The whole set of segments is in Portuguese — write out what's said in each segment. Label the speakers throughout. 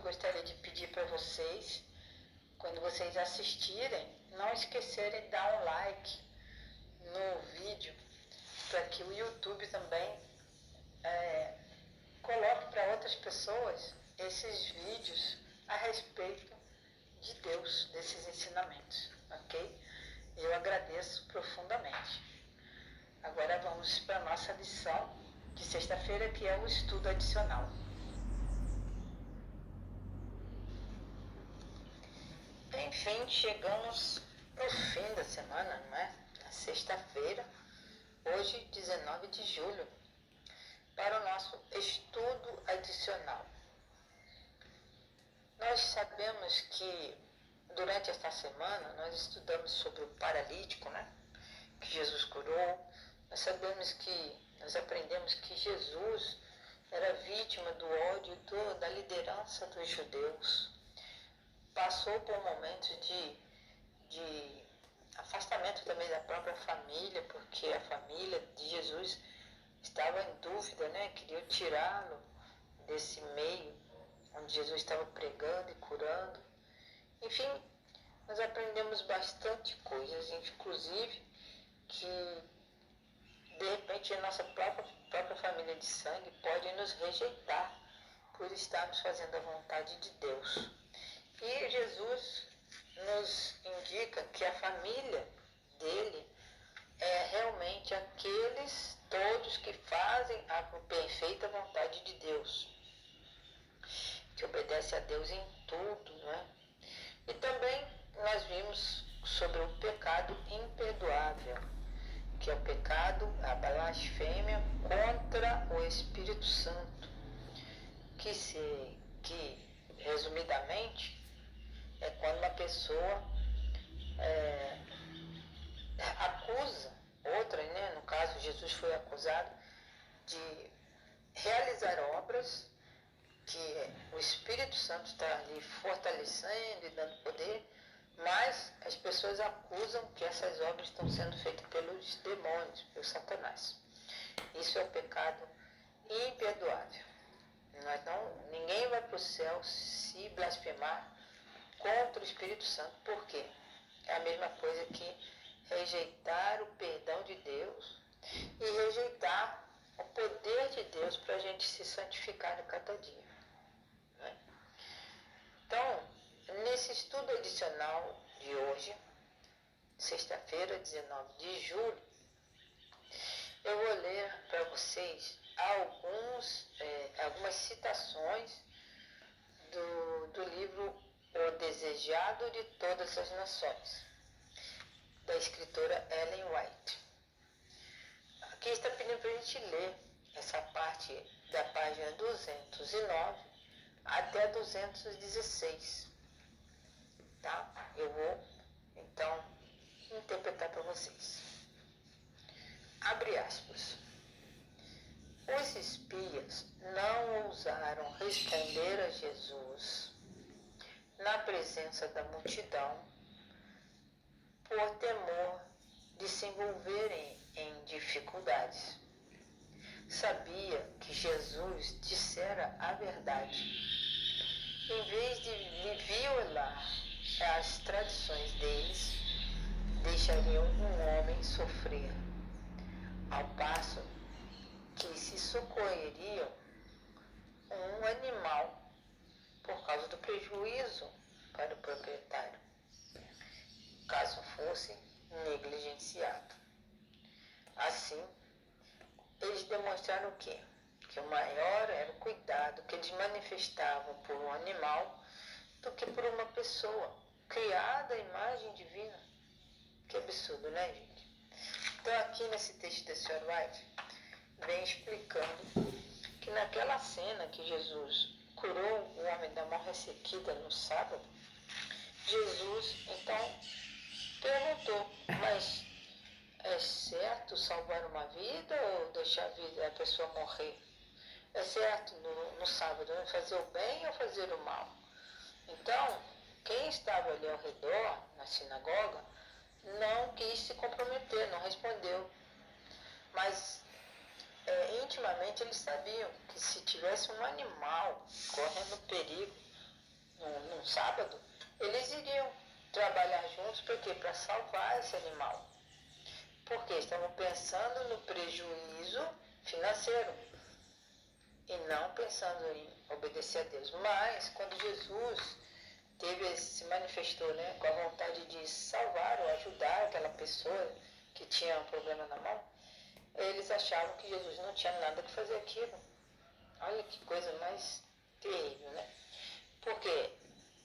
Speaker 1: gostaria de pedir para vocês, quando vocês assistirem, não esquecerem de dar um like no vídeo, para que o YouTube também coloque para outras pessoas esses vídeos a respeito de Deus, desses ensinamentos, ok? Eu agradeço profundamente. Agora vamos para a nossa lição de sexta-feira, que é o estudo adicional. Enfim, chegamos no fim da semana, não é? Na sexta-feira, hoje, 19 de julho, para o nosso estudo adicional. Nós sabemos que durante esta semana nós estudamos sobre o paralítico, né? Que Jesus curou. Nós aprendemos que Jesus era vítima do ódio da liderança dos judeus. Passou por momentos de afastamento também da própria família, porque a família de Jesus estava em dúvida, né? Queria tirá-lo desse meio onde Jesus estava pregando e curando. Enfim, nós aprendemos bastante coisas, inclusive que de repente a nossa própria família de sangue pode nos rejeitar por estarmos fazendo a vontade de Deus. E Jesus nos indica que a família dele é realmente aqueles todos que fazem a perfeita vontade de Deus, que obedece a Deus em tudo, não é? E também nós vimos sobre o pecado imperdoável, que é o pecado, a blasfêmia contra o Espírito Santo, que resumidamente é quando uma pessoa acusa outra, né? No caso, Jesus foi acusado de realizar obras que o Espírito Santo está ali fortalecendo e dando poder, mas as pessoas acusam que essas obras estão sendo feitas pelos demônios, pelo Satanás. Isso é o pecado imperdoável. Ninguém vai para o céu se blasfemar contra o Espírito Santo. Por quê? É a mesma coisa que rejeitar o perdão de Deus e rejeitar o poder de Deus para a gente se santificar a cada dia. Né? Então, nesse estudo adicional de hoje, sexta-feira, 19 de julho, eu vou ler para vocês algumas citações do livro O Desejado de Todas as Nações, da escritora Ellen White. Aqui está pedindo para a gente ler essa parte da página 209 até 216. Tá? Eu vou, então, interpretar para vocês. Abre aspas. Os espias não ousaram responder a Jesus na presença da multidão por temor de se envolverem em dificuldades. Sabia que Jesus dissera a verdade. Em vez de violar as tradições deles, deixariam um homem sofrer, ao passo que se socorreriam um animal por causa do prejuízo para o proprietário, caso fosse negligenciado. Assim, eles demonstraram o quê? Que o maior era o cuidado que eles manifestavam por um animal do que por uma pessoa criada à imagem divina. Que absurdo, né, gente? Então, aqui nesse texto da Sr. White, vem explicando que naquela cena que Jesus curou o homem da mão ressequida no sábado, Jesus, então, perguntou, mas é certo salvar uma vida ou deixar a pessoa morrer? É certo no sábado fazer o bem ou fazer o mal? Então, quem estava ali ao redor, na sinagoga, não quis se comprometer, não respondeu. Mas intimamente eles sabiam que se tivesse um animal correndo perigo, sábado, eles iriam trabalhar juntos para quê? Para salvar esse animal. Porque estavam pensando no prejuízo financeiro e não pensando em obedecer a Deus. Mas quando Jesus se manifestou, né, com a vontade de salvar ou ajudar aquela pessoa que tinha um problema na mão, eles achavam que Jesus não tinha nada que fazer aquilo. Olha que coisa mais terrível, né? Porque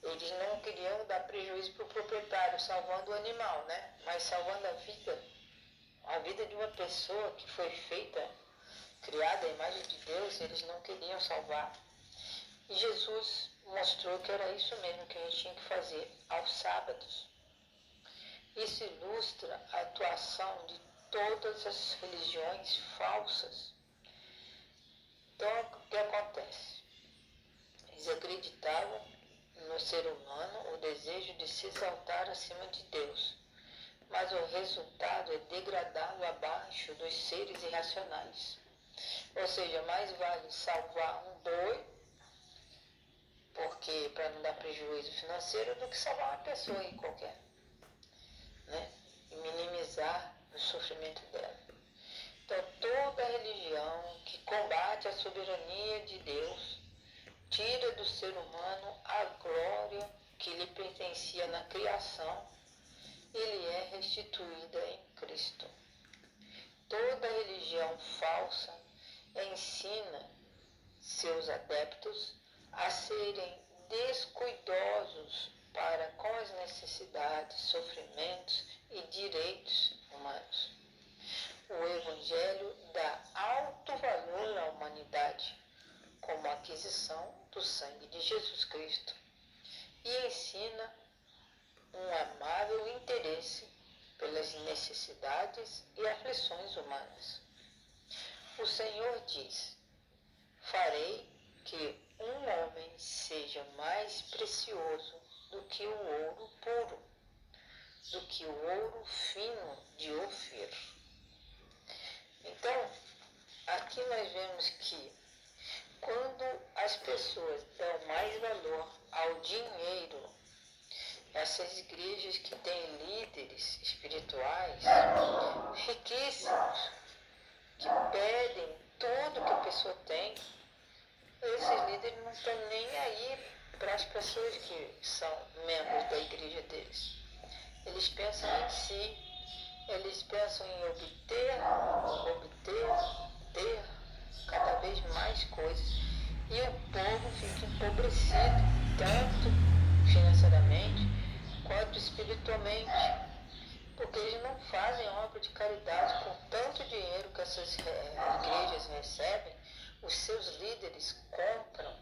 Speaker 1: eles não queriam dar prejuízo para o proprietário, salvando o animal, né? Mas salvando a vida de uma pessoa que foi feita, criada à imagem de Deus, eles não queriam salvar. E Jesus mostrou que era isso mesmo que a gente tinha que fazer aos sábados. Isso ilustra a atuação de todas as religiões falsas. Então, o que acontece? Eles acreditavam no ser humano o desejo de se exaltar acima de Deus, mas o resultado é degradá-lo abaixo dos seres irracionais. Ou seja, mais vale salvar um boi, porque para não dar prejuízo financeiro, do que salvar uma pessoa aí qualquer, né? E minimizar o sofrimento dela. Então, toda religião que combate a soberania de Deus tira do ser humano a glória que lhe pertencia na criação e lhe é restituída em Cristo. Toda religião falsa ensina seus adeptos a serem descuidosos para com as necessidades, sofrimentos e direitos humanos. O Evangelho dá alto valor à humanidade como aquisição do sangue de Jesus Cristo e ensina um amável interesse pelas necessidades e aflições humanas. O Senhor diz: farei que um homem seja mais precioso do que o ouro puro, do que o ouro fino de Ofir. Então, aqui nós vemos que quando as pessoas dão mais valor ao dinheiro, essas igrejas que têm líderes espirituais riquíssimos, que pedem tudo que a pessoa tem, esses líderes não estão nem aí para as pessoas que são membros da igreja deles. Eles pensam em si, eles pensam em obter ter cada vez mais coisas. E o povo fica empobrecido, tanto financeiramente quanto espiritualmente, porque eles não fazem obra de caridade com tanto dinheiro que essas igrejas recebem. Os seus líderes compram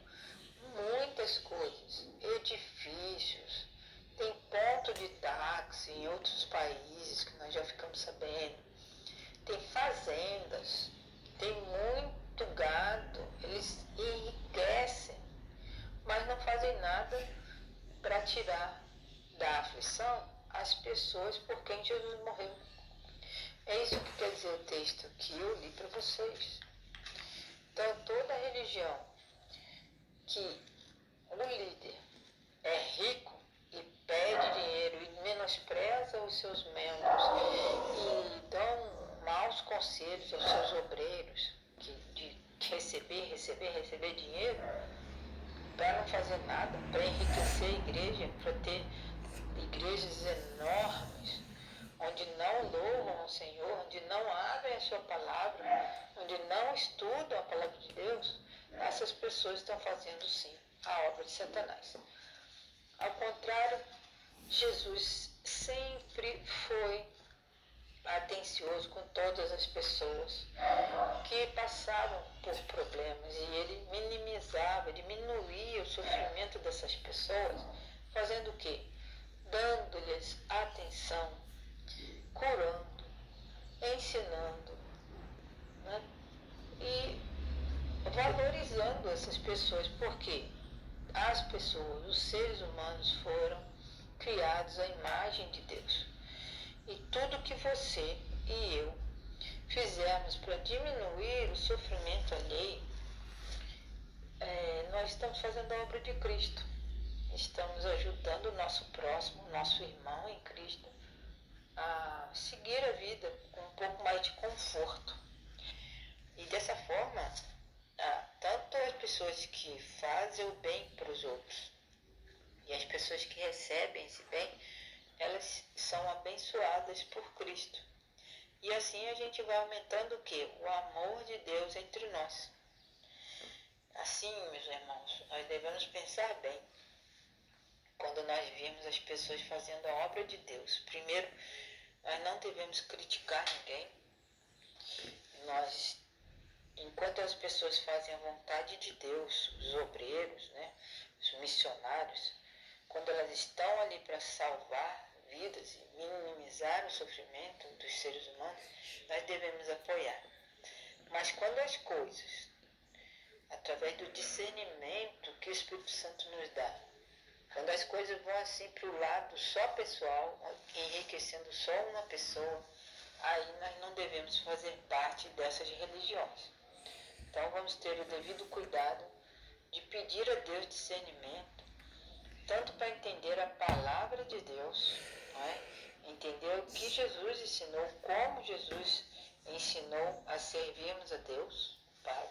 Speaker 1: muitas coisas, edifícios, tem ponto de táxi em outros países que nós já ficamos sabendo, tem fazendas, tem muito gado, eles enriquecem, mas não fazem nada para tirar da aflição as pessoas por quem Jesus morreu. É isso que quer dizer o texto que eu li para vocês. Então, toda religião que o líder é rico e pede dinheiro e menospreza os seus membros e dão maus conselhos aos seus obreiros de receber dinheiro para não fazer nada, para enriquecer a igreja, para ter igrejas enormes, onde não louvam ao Senhor, onde não abrem a sua palavra, onde não estudam a palavra de Deus, essas pessoas estão fazendo sim a obra de Satanás. Ao contrário, Jesus sempre foi atencioso com todas as pessoas que passavam por problemas e ele minimizava, diminuía o sofrimento dessas pessoas, fazendo o quê? Dando-lhes atenção, curando, ensinando, né? E valorizando essas pessoas, porque as pessoas, os seres humanos foram criados à imagem de Deus. E tudo que você e eu fizermos para diminuir o sofrimento alheio, nós estamos fazendo a obra de Cristo. estamos ajudando o nosso próximo, nosso irmão em Cristo, a seguir a vida com um pouco mais de conforto. E dessa forma, tanto as pessoas que fazem o bem para os outros e as pessoas que recebem esse bem, elas são abençoadas por Cristo. E assim a gente vai aumentando o quê? O amor de Deus entre nós. Assim, meus irmãos, nós devemos pensar bem quando nós vemos as pessoas fazendo a obra de Deus. Primeiro, nós não devemos criticar ninguém. Nós, enquanto as pessoas fazem a vontade de Deus, os obreiros, né, os missionários, quando elas estão ali para salvar vidas e minimizar o sofrimento dos seres humanos, nós devemos apoiar. Mas quando as coisas, através do discernimento que o Espírito Santo nos dá, quando as coisas vão assim para o lado só pessoal, enriquecendo só uma pessoa, aí nós não devemos fazer parte dessas religiões. Então vamos ter o devido cuidado de pedir a Deus discernimento, tanto para entender a palavra de Deus, não é? Entender o que Jesus ensinou, como Jesus ensinou a servirmos a Deus, Pai,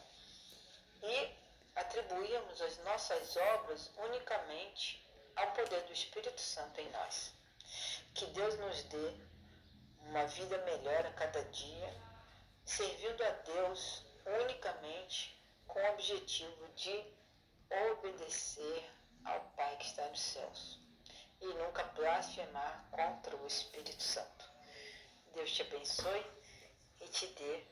Speaker 1: e atribuirmos as nossas obras unicamente ao poder do Espírito Santo em nós. Que Deus nos dê uma vida melhor a cada dia, servindo a Deus unicamente com o objetivo de obedecer ao Pai que está nos céus e nunca blasfemar contra o Espírito Santo. Deus te abençoe e te dê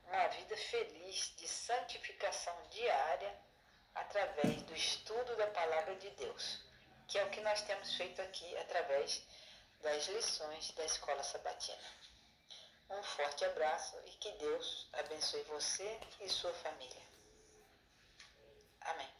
Speaker 1: uma vida feliz de santificação diária através do estudo da Palavra de Deus, que é o que nós temos feito aqui através das lições da Escola Sabatina. Um forte abraço e que Deus abençoe você e sua família. Amém.